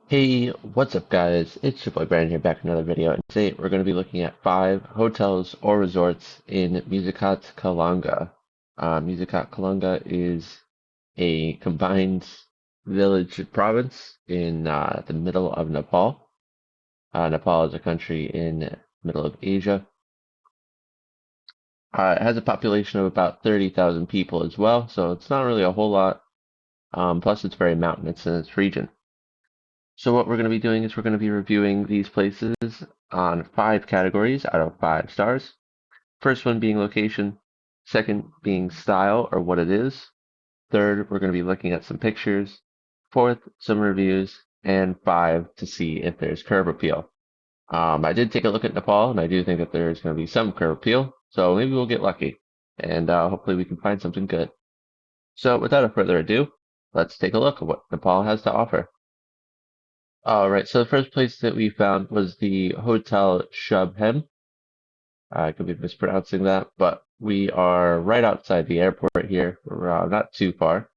Hey, what's up guys? It's your boy Brandon here back with another video, and today we're going to be looking at 5 hotels or resorts in Musikot Khalanga. Musikot Khalanga is a combined village province in the middle of Nepal. Nepal is a country in the middle of Asia. It has a population of about 30,000 people as well, so it's not really a whole lot. Plus it's very mountainous in its region. So what we're going to be doing is we're going to be reviewing these places on 5 categories out of 5 stars. First one being location, second being style or what it is. Third, we're going to be looking at some pictures. Fourth, some reviews, and 5 to see if there's curb appeal. I did take a look at Nepal, and I do think that there's going to be some curb appeal, so maybe we'll get lucky, and hopefully we can find something good. So without further ado, let's take a look at what Nepal has to offer. All right, so the first place that we found was the Hotel Shubham. I could be mispronouncing that, but we are right outside the airport here. We're not too far,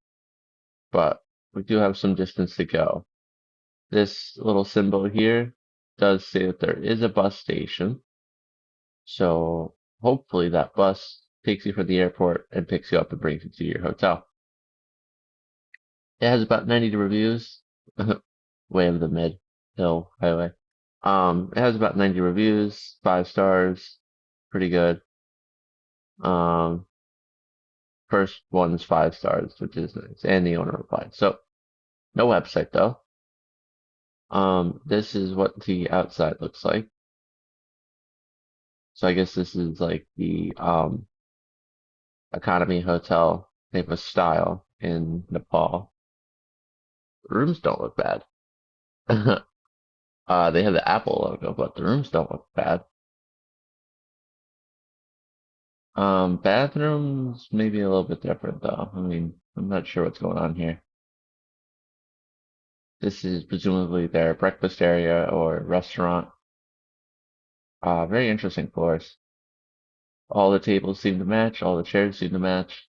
but we do have some distance to go. This little symbol here does say that there is a bus station, so hopefully that bus takes you from the airport and picks you up and brings you to your hotel. It has about 90 reviews. Way of the mid hill highway. It has about 90 reviews, 5 stars, pretty good. Um, First one's 5 stars, which is nice, and the owner replied. So no website though. This is what the outside looks like. So I guess this is like the economy hotel type of style in Nepal. The rooms don't look bad. They have the Apple logo, but the rooms don't look bad. Bathrooms maybe a little bit different though. I mean, I'm not sure what's going on here. This is presumably their breakfast area or restaurant. Very interesting floors. All the tables seem to match, all the chairs seem to match.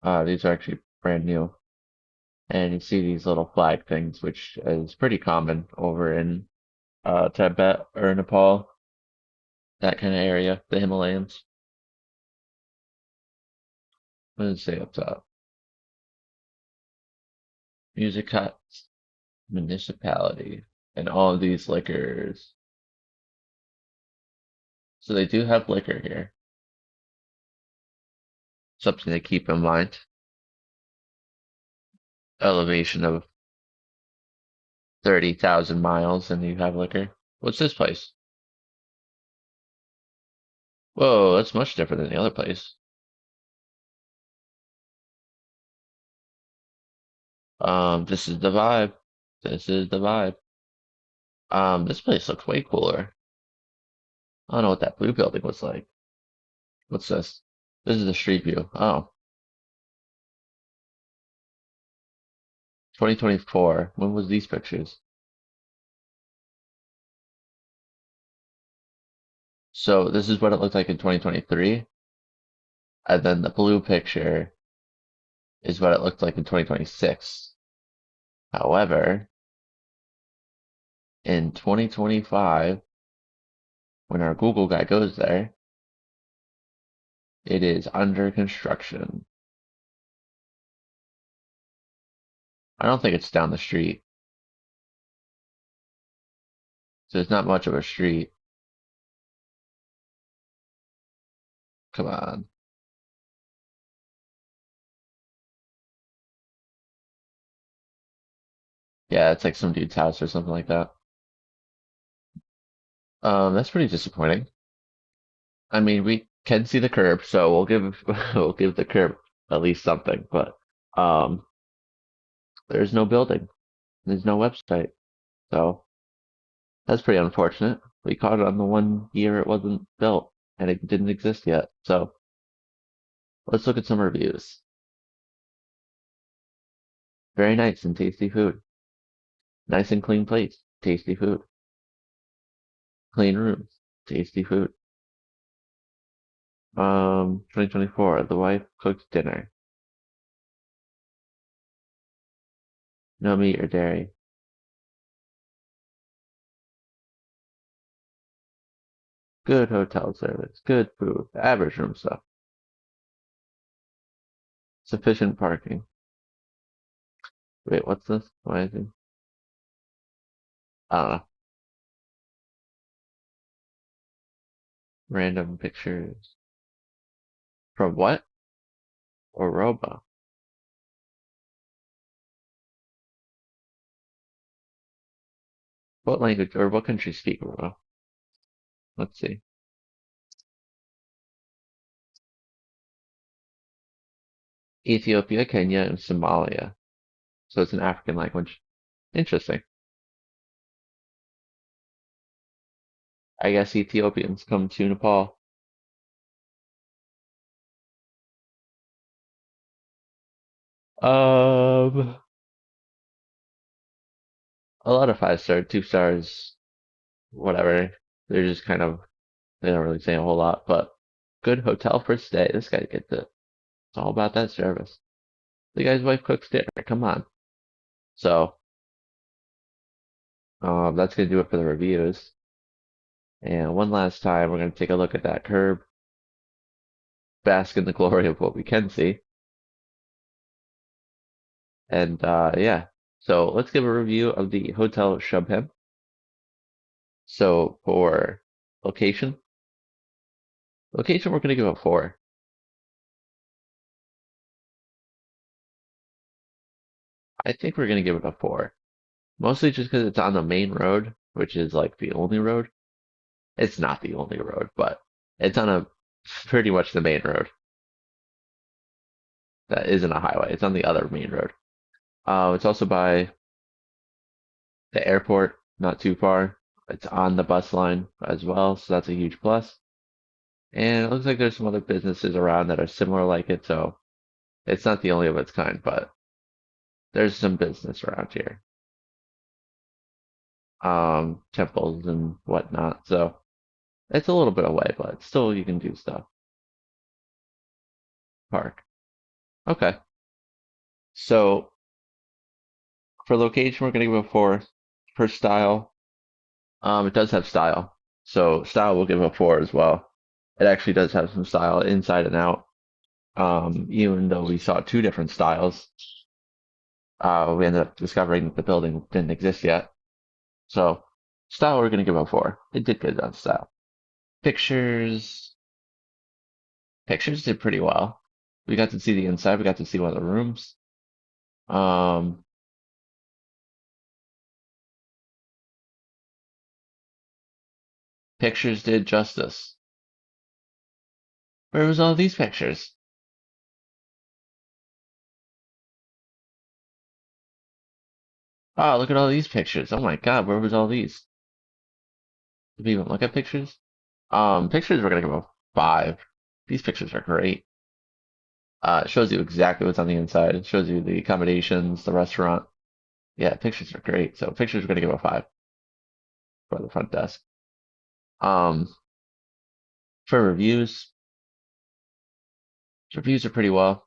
These are actually brand new. And you see these little flag things, which is pretty common over in Tibet or Nepal, that kind of area, the Himalayas. What does it say up top? Musikot municipality. And all of these liquors. So they do have liquor here. Something to keep in mind. Elevation of 30,000 miles and you have liquor. What's this place? Whoa, that's much different than the other place. This is the vibe. This is the vibe. This place looks way cooler. I don't know what that blue building was like. What's this? This is the street view. Oh, 2024. When was these pictures? So this is what it looked like in 2023, and then the blue picture is what it looked like in 2026. However, in 2025, when our Google guy goes there, it is under construction. I don't think it's down the street, so it's not much of a street. Come on. Yeah, it's like some dude's house or something like that. That's pretty disappointing. I mean, we can see the curb, so we'll give we'll give the curb at least something, but um, there's no building, there's no website, so that's pretty unfortunate. We caught it on the one year it wasn't built and it didn't exist yet. So let's look at some reviews. Very nice and tasty food. Nice and clean place. Tasty food. Clean rooms. Tasty food. 2024. The wife cooked dinner. No meat or dairy. Good hotel service, good food, average room stuff, sufficient parking. Wait, what's this? Why is it? I don't know. Random pictures. From what? Oroba. What language or what country speak Oroba? Let's see. Ethiopia, Kenya, and Somalia. So it's an African language. Interesting. I guess Ethiopians come to Nepal. Um, a lot of 5 star, 2 stars, whatever. They're just kind of, they don't really say a whole lot, but good hotel for stay. This guy gets it. It's all about that service. The guy's wife cooks dinner. Come on. So, that's gonna do it for the reviews. And one last time, we're gonna take a look at that curb, bask in the glory of what we can see. And yeah, so let's give a review of the Hotel Shubham. So for location, location we're gonna give a 4. I think we're gonna give it a 4. Mostly just because it's on the main road, which is like the only road. It's not the only road, but it's on a pretty much the main road. That isn't a highway. It's on the other main road. It's also by the airport, not too far. It's on the bus line as well, so that's a huge plus. And it looks like there's some other businesses around that are similar like it, so it's not the only of its kind, but there's some business around here. Temples and whatnot. So it's a little bit away, but still you can do stuff. Park. Okay. So for location, we're gonna give it a 4. For style, it does have style. So style we'll give it a 4 as well. It actually does have some style inside and out. Even though we saw 2 different styles, we ended up discovering that the building didn't exist yet. So style we're gonna give it a 4. It did good on style. Pictures, pictures did pretty well. We got to see the inside. We got to see one of the rooms. Um, Pictures did justice. Where was all these pictures? Oh, look at all these pictures. Oh my God, where was all these? Did we even look at pictures? Pictures we're gonna give a 5. These pictures are great. It shows you exactly what's on the inside. It shows you the accommodations, the restaurant. Yeah, pictures are great. So pictures we're gonna give a 5 for the front desk. Um, for reviews are pretty well.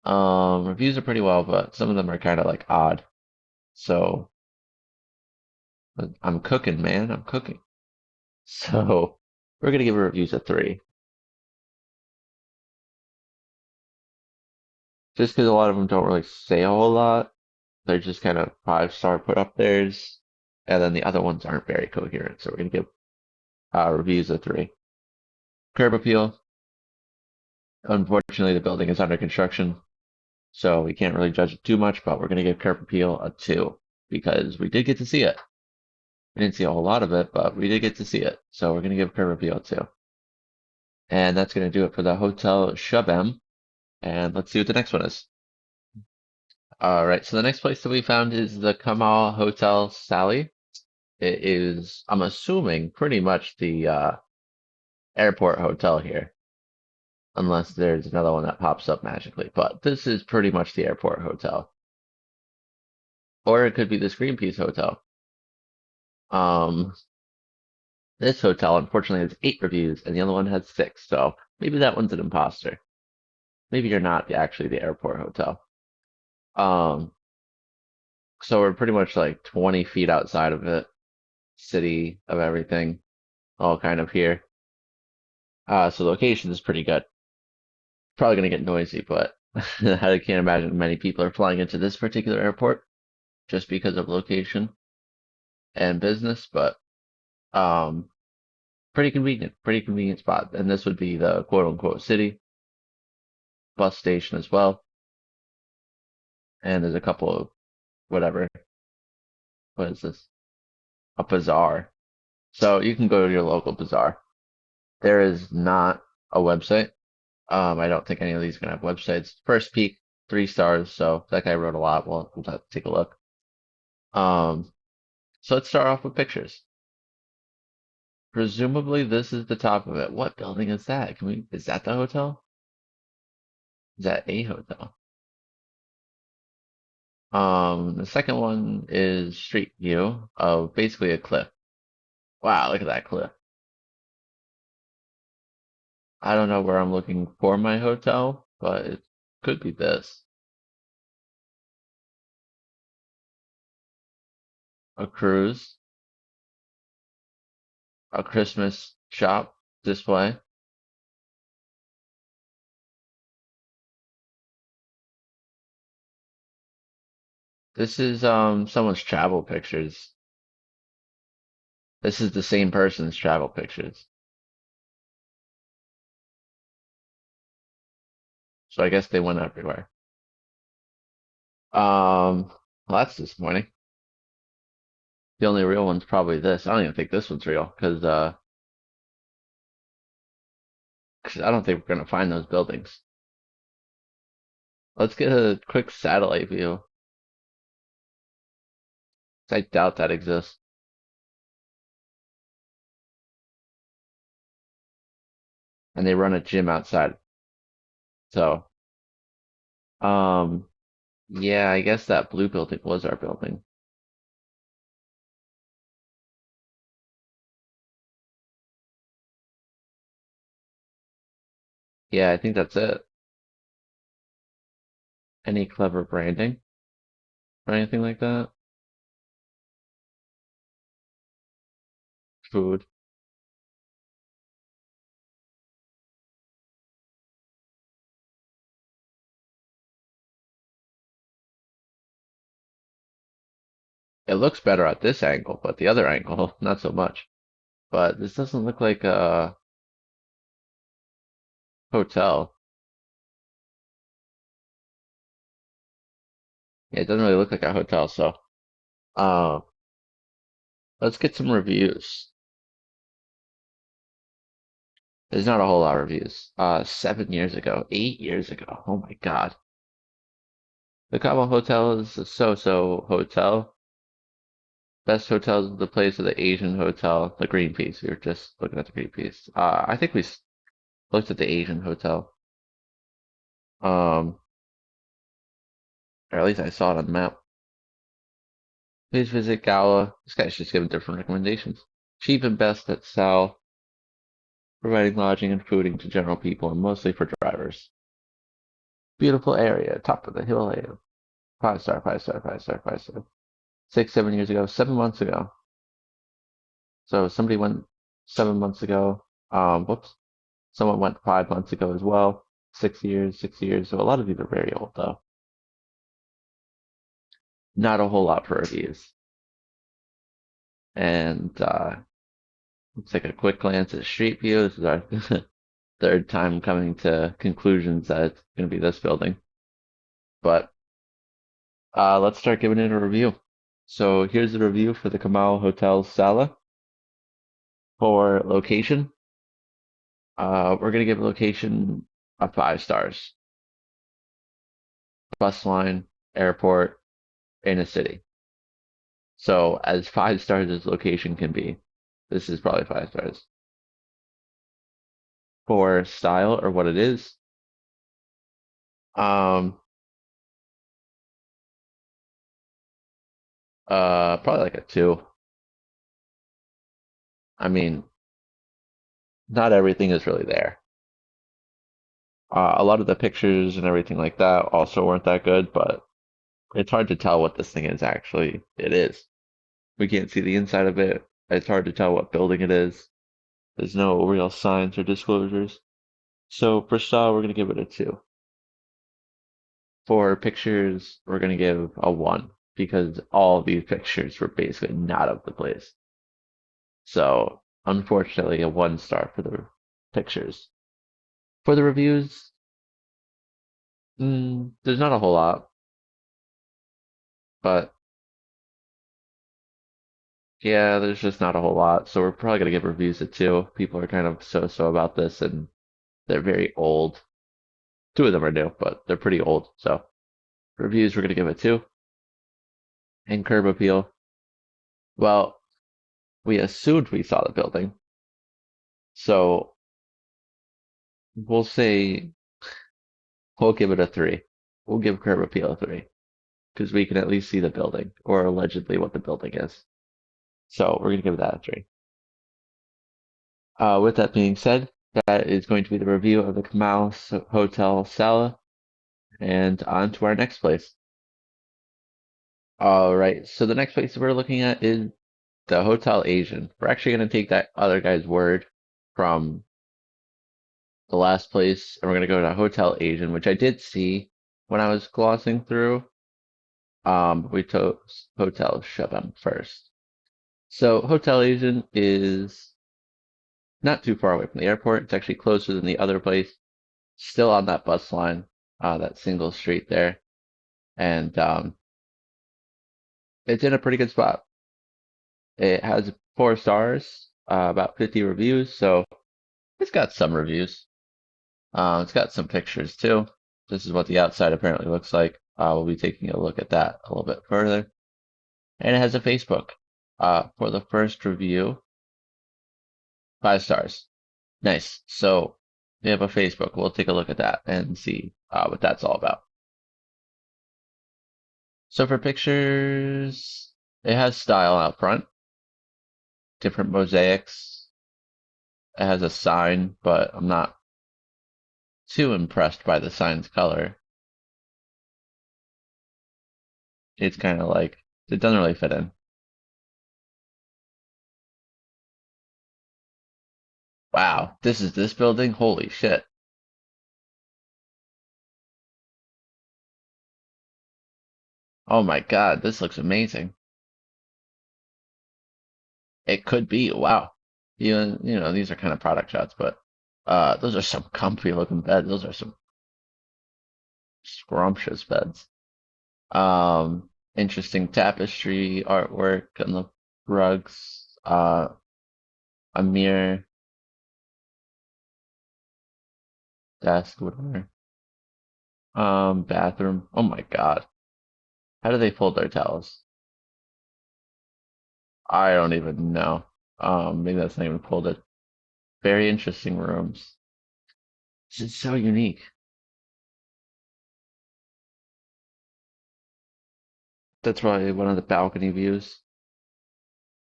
Reviews are pretty well, but some of them are kind of like odd. So I'm cooking, man. I'm cooking. So we're gonna give reviews a 3, just because a lot of them don't really say a whole lot. They're just kind of 5 star put up theirs, and then the other ones aren't very coherent. So we're gonna give reviews a 3. Curb appeal. Unfortunately, the building is under construction, so we can't really judge it too much. But we're gonna give curb appeal a 2 because we did get to see it. We didn't see a whole lot of it, but we did get to see it. So we're gonna give curb appeal a 2. And that's gonna do it for the Hotel Shubham. And let's see what the next one is. All right, so the next place that we found is the Kamal Hotel Sally. It is, I'm assuming, pretty much the airport hotel here, unless there's another one that pops up magically. But this is pretty much the airport hotel, or it could be this Greenpeace hotel. Um, this hotel unfortunately has 8 reviews, and the other one has 6. So maybe that one's an imposter. Maybe you're not actually the airport hotel. Um, So we're pretty much like 20 feet outside of it, city of everything, all kind of here. So the location is pretty good. Probably gonna get noisy, but I can't imagine many people are flying into this particular airport just because of location and business, but um, pretty convenient spot. And this would be the quote unquote city bus station as well. And there's a couple of whatever, what is this? A bazaar. So you can go to your local bazaar. There is not a website. I don't think any of these are gonna have websites. First peak, 3 stars. So that guy wrote a lot. Well, we'll have to take a look. Um, so let's start off with pictures. Presumably this is the top of it. What building is that? Is that the hotel? Is that a hotel? The second one is street view of basically a cliff. Wow, look at that cliff. I don't know where I'm looking for my hotel, but it could be this. A cruise, a Christmas shop display. This is someone's travel pictures. This is the same person's travel pictures. So I guess they went everywhere. Um, well, that's disappointing. The only real one's probably this. I don't even think this one's real because 'cause I don't think we're gonna find those buildings. Let's get a quick satellite view. 'Cause I doubt that exists. And they run a gym outside. So, um, yeah, I guess that blue building was our building. Yeah, I think that's it. Any clever branding or anything like that? Food. It looks better at this angle, but the other angle, not so much. But this doesn't look like a hotel. Yeah, it doesn't really look like a hotel, so uh, let's get some reviews. There's not a whole lot of reviews. 7 years ago, 8 years ago. Oh my God. The Cabo Hotel is a so-so hotel. Best hotels is the place of the Asian hotel, the green piece. We were just looking at the green piece. I think looked at the Asian hotel. Um, or at least I saw it on the map. Please visit Gala. This guy's just giving different recommendations. Cheap and best at Sal, providing lodging and fooding to general people and mostly for drivers. Beautiful area, top of the Himalaya. 5 star, 5 star, 5 star, 5 star. 6, 7 years ago, 7 months ago. So somebody went 7 months ago. Whoops. Someone went 5 months ago as well. 6 years, 6 years. So a lot of these are very old though. Not a whole lot for reviews. And let's take a quick glance at Street View. This is our third time coming to conclusions that it's going to be this building. But let's start giving it a review. So here's the review for the Kamal Hotel Sala. For location, we're going to give location a 5 stars. Bus line, airport, in a city. So as 5 stars as location can be, this is probably 5 stars. For style or what it is, um, probably like a 2. I mean, not everything is really there. A lot of the pictures and everything like that also weren't that good, but It's hard to tell what this thing is actually. It is. We can't see the inside of it. It's hard to tell what building it is. There's no real signs or disclosures. So for style, we're gonna give it a 2. For pictures, we're gonna give a 1 because all of these pictures were basically not of the place. So unfortunately, a 1 star for the pictures. For the reviews, there's not a whole lot, but yeah, there's just not a whole lot. So we're probably gonna give reviews a 2. People are kind of so-so about this, and they're very old. 2 of them are new, but they're pretty old. So reviews, we're gonna give it 2. And curb appeal, well, we assumed we saw the building, so we'll say we'll give it a 3. We'll give curb appeal a 3 because we can at least see the building or allegedly what the building is. So we're gonna give that a 3. With that being said, that is going to be the review of the Kamau Hotel Sala, and on to our next place. All right, so the next place we're looking at is the Hotel Asian. We're actually going to take that other guy's word from the last place, and we're going to go to Hotel Asian, which I did see when I was glossing through. We chose Hotel Shabam first. So Hotel Asian is not too far away from the airport. It's actually closer than the other place. Still on that bus line, that single street there, and it's in a pretty good spot. It has 4 stars, about 50 reviews, so it's got some reviews. It's got some pictures too. This is what the outside apparently looks like. We'll be taking a look at that a little bit further. And it has a Facebook. For the first review, 5 stars. Nice. So we have a Facebook. We'll take a look at that and see what that's all about. So for pictures, it has style out front, different mosaics. It has a sign, but I'm not too impressed by the sign's color. It's kind of like, it doesn't really fit in. Wow, this is this building? Holy shit. Oh my God, this looks amazing. It could be, wow. These are kind of product shots, but those are some comfy looking beds. Those are some scrumptious beds. Interesting tapestry artwork on the rugs, a mirror, desk, whatever. Bathroom. Oh my God. How do they fold their towels? I don't even know. Maybe that's not even folded. Very interesting rooms. This is so unique. That's probably one of the balcony views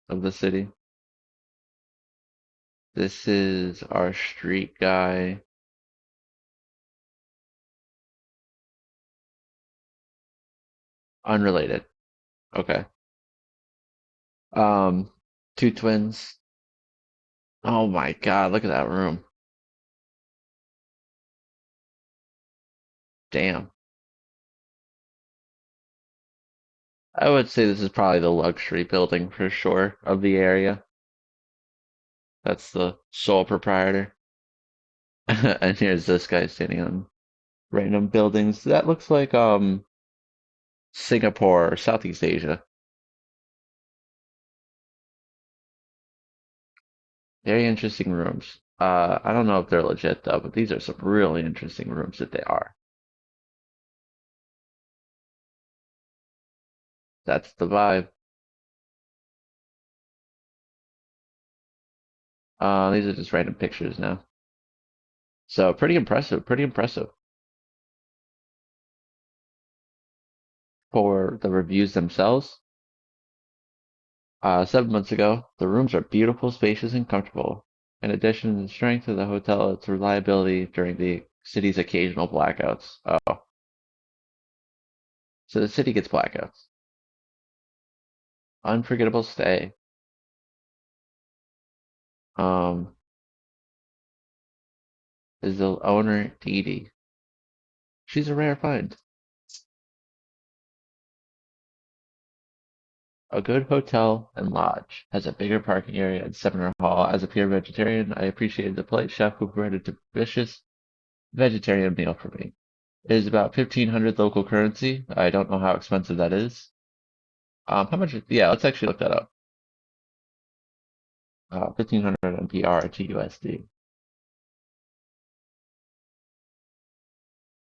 of the city. This is our street guy. Unrelated. Okay. Um, two twins. Oh my God, look at that room. Damn. I would say this is probably the luxury building for sure of the area. That's the sole proprietor. And here's this guy standing on random buildings. That looks like Singapore or Southeast Asia. Very interesting rooms. I don't know if they're legit though, but these are some really interesting rooms that they are. That's the vibe. These are just random pictures now. So pretty impressive, pretty impressive. For the reviews themselves, 7 months ago, the rooms are beautiful, spacious, and comfortable. In addition to the strength of the hotel, its reliability during the city's occasional blackouts. Oh, So the city gets blackouts. Unforgettable stay. Um, is the owner Dee Dee. She's a rare find. A good hotel and lodge has a bigger parking area and seminar hall. As a pure vegetarian, I appreciated the polite chef who provided a delicious vegetarian meal for me. It is about 1,500 local currency. I don't know how expensive that is. How much? Yeah, let's actually look that up. 1,500 NPR to USD.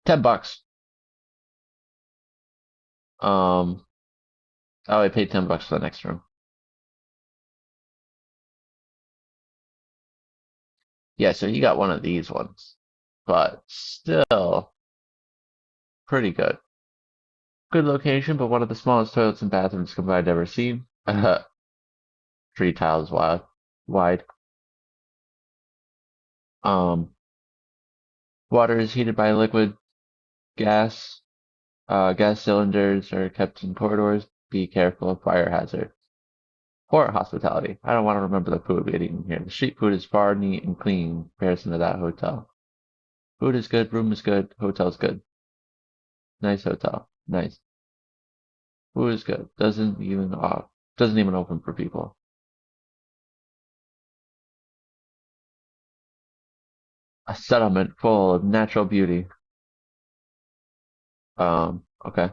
$10. Um, oh, I paid $10 for the next room. Yeah, so he got one of these ones, but still pretty good. Good location, but one of the smallest toilets and bathrooms combined I've ever seen. 3 tiles wide. Um, Water is heated by liquid gas. Gas cylinders are kept in corridors. Be careful of fire hazard. Port hospitality. I don't want to remember the food we had eaten here. The street food is far neat and clean in comparison to that hotel. Food is good, room is good, hotel's good. Nice hotel. Nice. Food is good. Doesn't even open for people. A settlement full of natural beauty. Okay,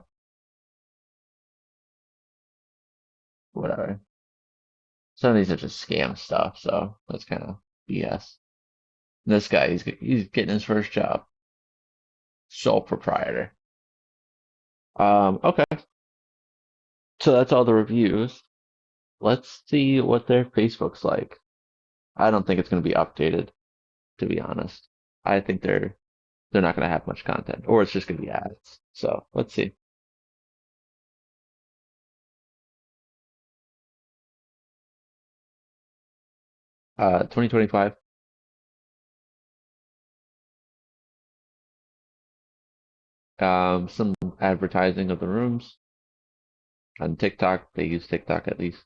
whatever. Some of these are just scam stuff, so that's kind of BS. This guy, he's getting his first job. Sole proprietor. Okay. So that's all the reviews. Let's see what their Facebook's like. I don't think it's going to be updated, to be honest. I think they're not going to have much content, or it's just going to be ads. So let's see. 2025. Some advertising of the rooms on TikTok. They use TikTok at least.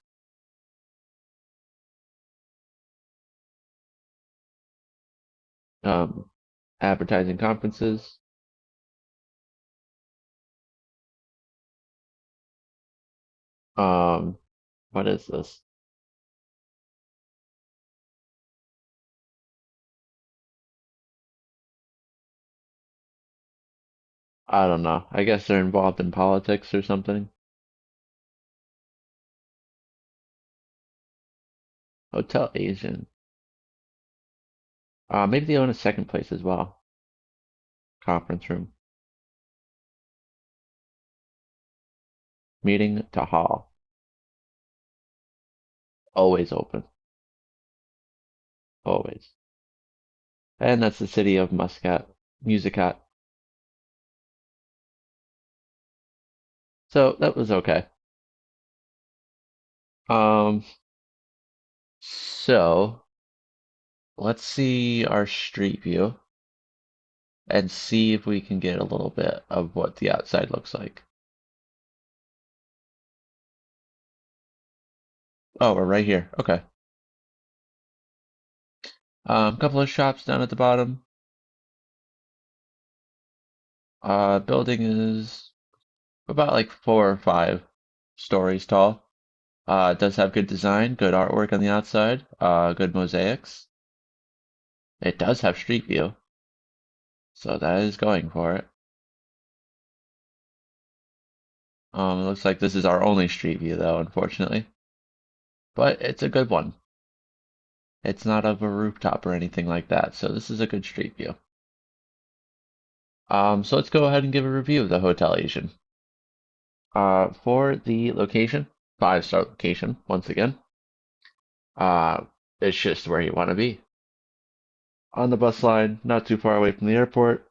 Um, Advertising conferences. Um, what is this? I don't know. I guess they're involved in politics or something. Hotel Asian. Maybe they own a second place as well. Conference room. Meeting to hall. Always open. Always. And that's the city of Muscat. Musicat. So that was okay. Um, so let's see our street view and see if we can get a little bit of what the outside looks like. Oh, we're right here. Okay. Couple of shops down at the bottom. Building is about like 4 or 5 stories tall. It does have good design, good artwork on the outside, good mosaics. It does have street view, so that is going for it. It looks like this is our only street view though, unfortunately. But it's a good one. It's not of a rooftop or anything like that, so this is a good street view. So let's go ahead and give a review of the Hotel Asian. For the location, 5-star location, once again. Uh, it's just where you want to be. On the bus line, not too far away from the airport.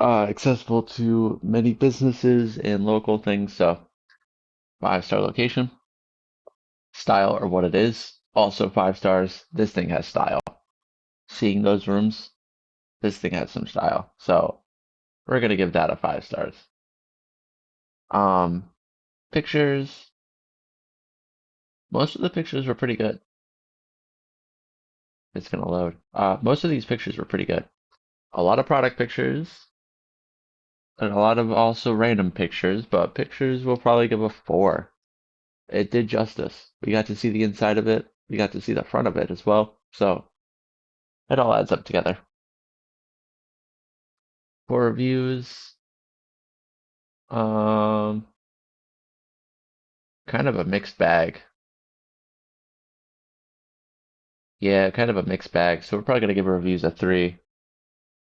Accessible to many businesses and local things, so 5-star location. Style or what it is, also 5 stars. This thing has style. Seeing those rooms, this thing has some style. So we're gonna give that a 5 stars. Um, Pictures, most of the pictures were pretty good. It's gonna load. Most of these pictures were pretty good. A lot of product pictures, and a lot of also random pictures, but pictures will probably give a 4. It did justice. We got to see the inside of it. We got to see the front of it as well. So it all adds up together. For reviews, um, kind of a mixed bag. Yeah, kind of a mixed bag. So we're probably gonna give our reviews a 3.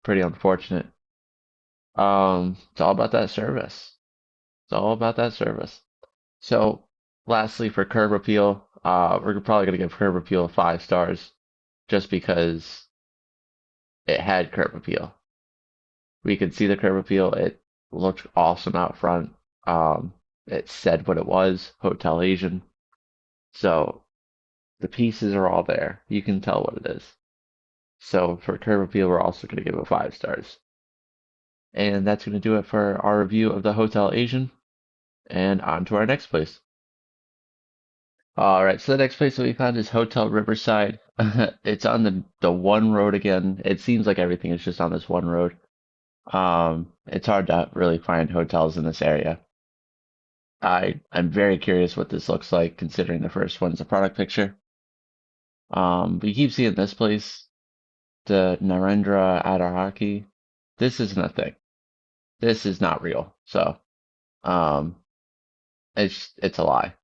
Pretty unfortunate. It's all about that service. It's all about that service. So, lastly, for curb appeal, we're probably gonna give curb appeal 5 stars, just because it had curb appeal. We could see the curb appeal. It looked awesome out front. It said what it was, Hotel Asian. So the pieces are all there. You can tell what it is. So for curb appeal, we're also going to give it 5 stars. And that's going to do it for our review of the Hotel Asian. And on to our next place. All right, so the next place that we found is Hotel Riverside. It's on the one road again. It seems like everything is just on this one road. It's hard to really find hotels in this area. I'm very curious what this looks like, considering the first one's a product picture. We keep seeing this place, the Narendra Adaraki. This isn't a thing. This is not real. So, um, it's a lie,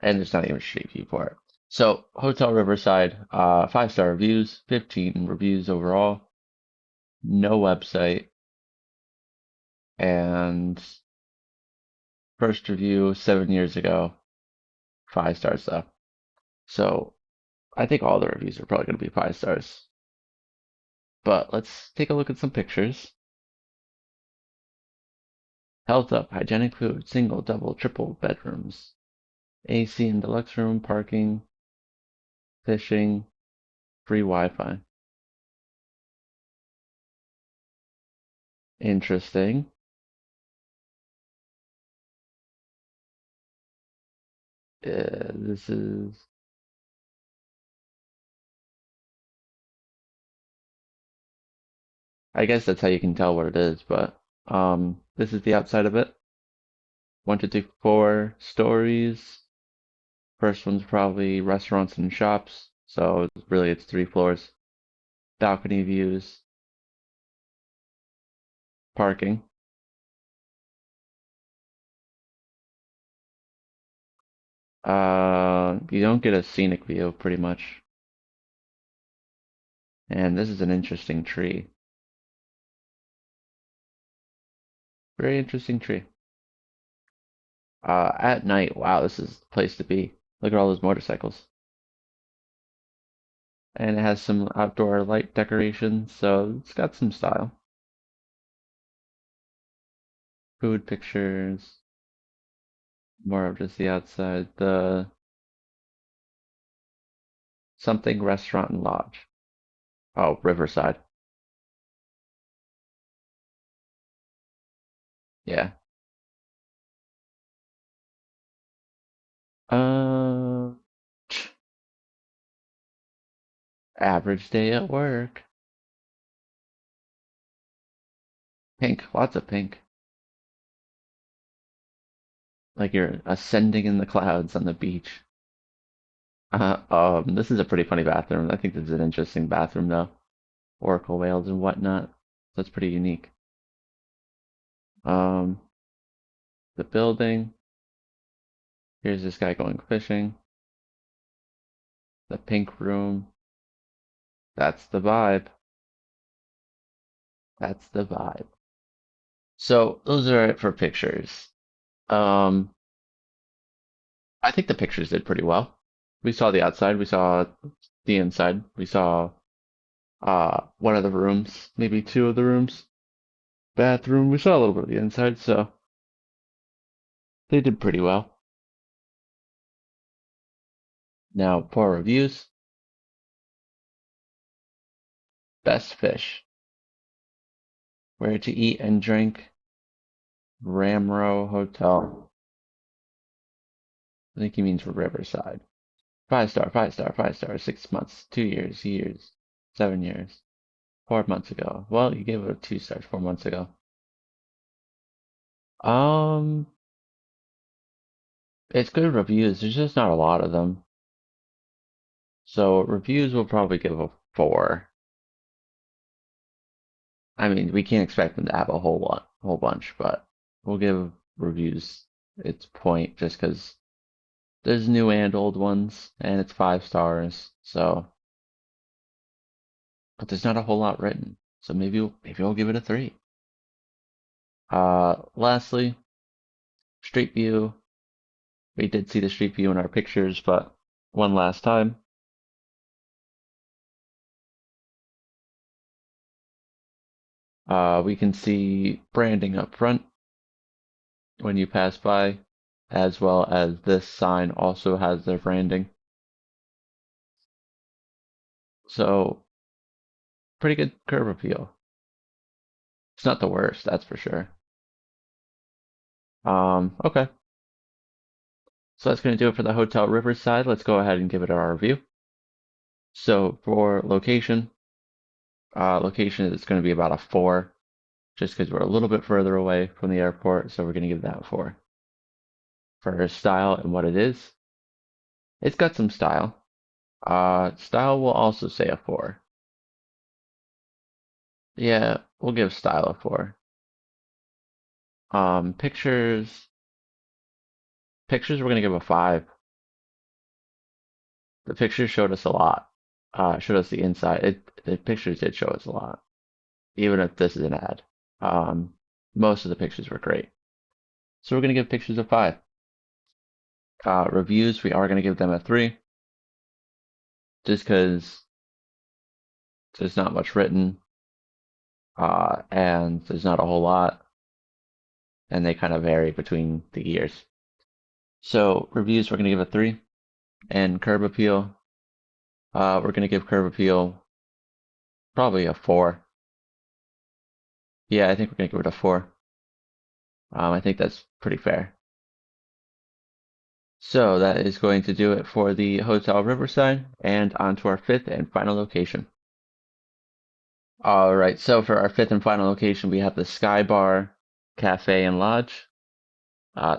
and there's not even a street view for it. So, Hotel Riverside, 5-star reviews, 15 reviews overall, no website, and first review 7 years ago, 5 stars though. So, I think all the reviews are probably going to be 5 stars. But let's take a look at some pictures. Health up, hygienic food, single, double, triple bedrooms, AC and deluxe room, parking, fishing, free Wi-Fi. Interesting. This is, I guess that's how you can tell what it is, but this is the outside of it. 1, 2, 3, 4 stories. First one's probably restaurants and shops, so really it's 3 floors. Balcony views, parking. You don't get a scenic view pretty much. And this is an interesting tree. Very interesting tree. At night, wow, this is the place to be. Look at all those motorcycles. And it has some outdoor light decorations, so it's got some style. Food pictures, more of just the outside. The something restaurant and lodge. Oh, Riverside. Yeah. Uh, Average day at work. Pink, lots of pink. Like you're ascending in the clouds on the beach. This is a pretty funny bathroom. I think this is an interesting bathroom though. Oracle whales and whatnot. That's pretty unique. Um, the building. Here's this guy going fishing. The pink room. That's the vibe. That's the vibe. So those are it for pictures. Um, I think the pictures did pretty well. We saw the outside. We saw the inside. We saw one of the rooms, maybe 2 of the rooms. Bathroom. We saw a little bit of the inside, so they did pretty well. Now, for reviews, best fish, where to eat and drink, Ramrow Hotel. I think he means Riverside. 5 star, 5 star, 5 star, 6 months, 2 years, years, 7 years, 4 months ago. Well, you gave it a 2 stars 4 months ago. Um, it's good reviews. There's just not a lot of them. So reviews will probably give a 4. I mean, we can't expect them to have a whole bunch, but we'll give reviews its point just because there's new and old ones, and it's 5 stars. So, but there's not a whole lot written. So maybe we'll give it a 3. Lastly, street view. We did see the street view in our pictures, but one last time. We can see branding up front when you pass by, as well as this sign also has their branding. So, pretty good curb appeal. It's not the worst, that's for sure. Okay. So that's going to do it for the Hotel Riverside. Let's go ahead and give it our review. So for location is going to be about a 4, just because we're a little bit further away from the airport. So we're going to give that a 4. For style and what it is, it's got some style. Style will also say a 4. Yeah, we'll give style a 4. Pictures, pictures we're going to give a 5. The pictures showed us a lot. Showed us the inside. The pictures did show us a lot, even if this is an ad. Um, Most of the pictures were great. So we're going to give pictures a 5. Reviews, we are going to give them a 3, just because there's not much written, and there's not a whole lot, and they kind of vary between the years. So reviews, we're going to give a 3, and curb appeal, we're going to give curb appeal probably a 4. Yeah, I think we're going to give it a 4. I think that's pretty fair. So that is going to do it for the Hotel Riverside, and on to our fifth and final location. All right, so for our fifth and final location, we have the Sky Bar Cafe and Lodge.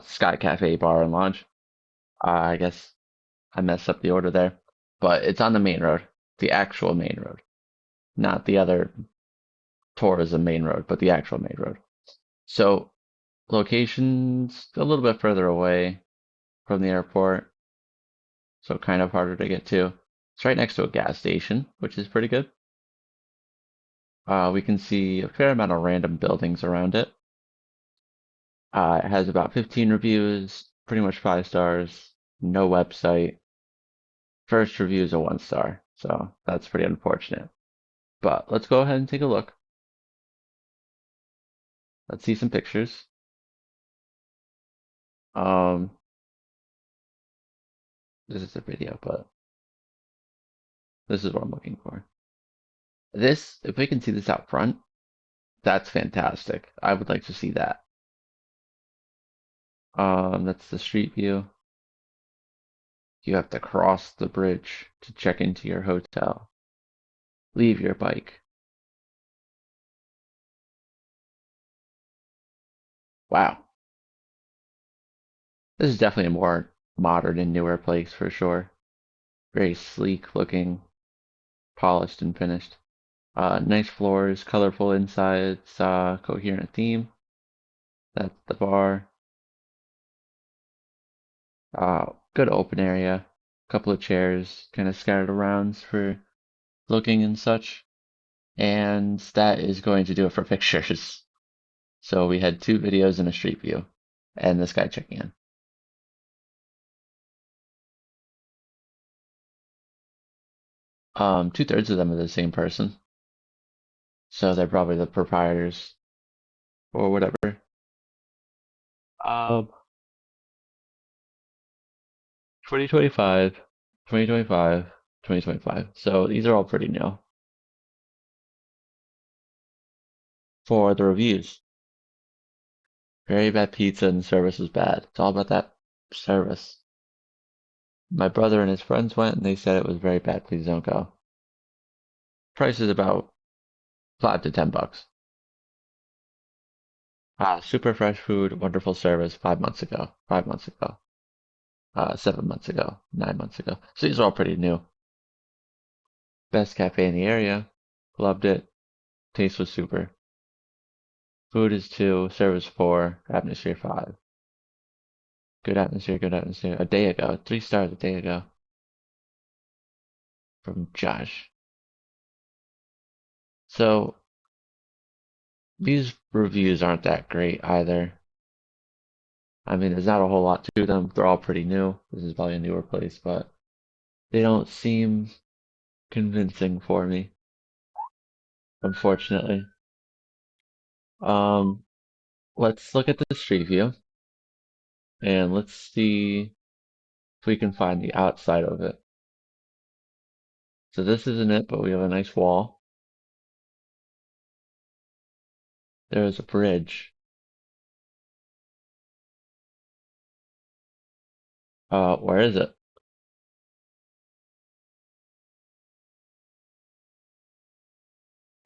Sky Cafe Bar and Lodge. I guess I messed up the order there, but it's on the main road, the actual main road, not the other tourism main road, but the actual main road. So location's a little bit further away from the airport, so kind of harder to get to. It's right next to a gas station, which is pretty good. We can see a fair amount of random buildings around it. It has about 15 reviews, pretty much 5 stars, no website. First review is a 1 star, so that's pretty unfortunate. But let's go ahead and take a look. Let's see some pictures. Um, this is a video, but this is what I'm looking for. This, if we can see this out front, that's fantastic. I would like to see that. That's the street view. You have to cross the bridge to check into your hotel. Leave your bike. Wow. This is definitely a more modern and newer place for sure. Very sleek looking, polished and finished. Nice floors, colorful insides, coherent theme. That's the bar. Good open area. Couple of chairs kind of scattered around for looking and such. And that is going to do it for pictures. So we had 2 videos and a street view, and this guy checking in. 2/3 of them are the same person, so they're probably the proprietors or whatever. Um, 2025, 2025, 2025. So these are all pretty new. For the reviews, Very bad pizza and the service was bad. It's all about that service. My brother and his friends went and they said it was very bad. Please don't go. Price is about $5 to $10. Super fresh food, wonderful service 5 months ago, 5 months ago, 7 months ago, 9 months ago. So these are all pretty new. Best cafe in the area. Loved it. Taste was super. Food is 2, service 4, atmosphere 5. Good atmosphere, good atmosphere. A day ago, 3 stars a day ago from Josh. So these reviews aren't that great either. I mean, there's not a whole lot to them. They're all pretty new. This is probably a newer place, but they don't seem convincing for me, unfortunately. Um, let's look at the street view and let's see if we can find the outside of it. So this isn't it, but we have a nice wall. There's a bridge. Where is it?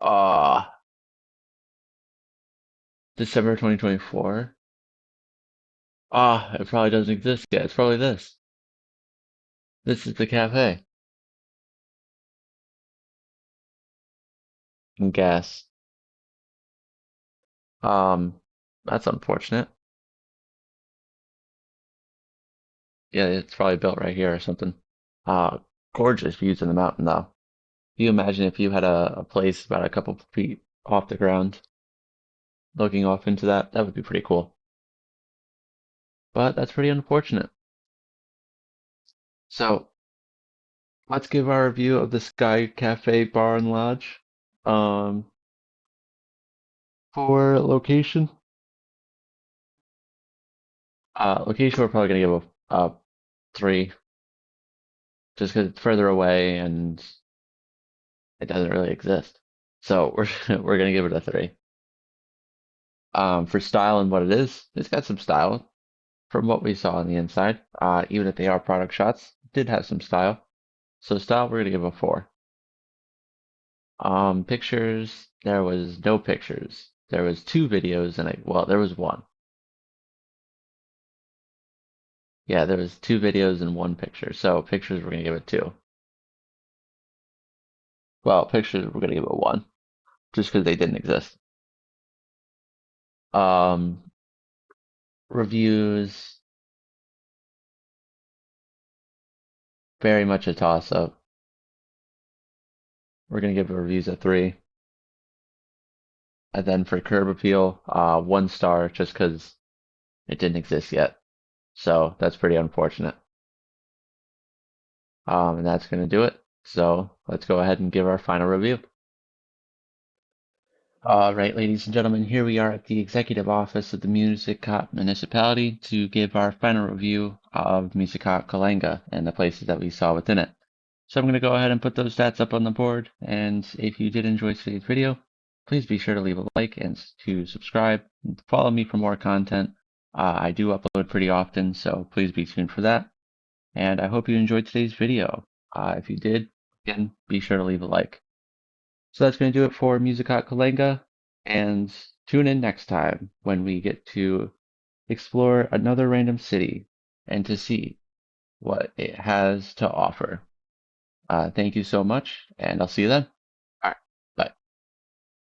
Ah, December 2024. Ah, it probably doesn't exist yet. It's probably this. This is the cafe. And gas. Um, that's unfortunate. Yeah, it's probably built right here or something. Uh, Gorgeous views in the mountain though. Can you imagine if you had a place about a couple feet off the ground looking off into that? That would be pretty cool. But that's pretty unfortunate. So let's give our review of the Sky Cafe Bar and Lodge. Um, for location, location we're probably gonna give a 3, just because it's further away and it doesn't really exist. So we're we're gonna give it a 3. For style and what it is, it's got some style from what we saw on the inside. Even if they are product shots, it did have some style. So style, we're gonna give a 4. Pictures, there was no pictures. There was 2 videos and well, there was one. Yeah, there was 2 videos and 1 picture. So pictures, we're gonna give it 2. Well, pictures, we're gonna give it 1, just because they didn't exist. Um, Reviews, very much a toss up. We're gonna give the reviews a 3. And then for curb appeal, 1 star, just because it didn't exist yet. So that's pretty unfortunate. And that's gonna do it. So let's go ahead and give our final review. All right, ladies and gentlemen, here we are at the executive office of the Musikot municipality to give our final review of Musikot Khalanga and the places that we saw within it. So I'm going to go ahead and put those stats up on the board. And if you did enjoy today's video, please be sure to leave a like and to subscribe and follow me for more content. I do upload pretty often, so please be tuned for that. And I hope you enjoyed today's video. If you did, again, be sure to leave a like. So that's going to do it for Musikot Khalanga. And tune in next time when we get to explore another random city and to see what it has to offer. Thank you so much, and I'll see you then.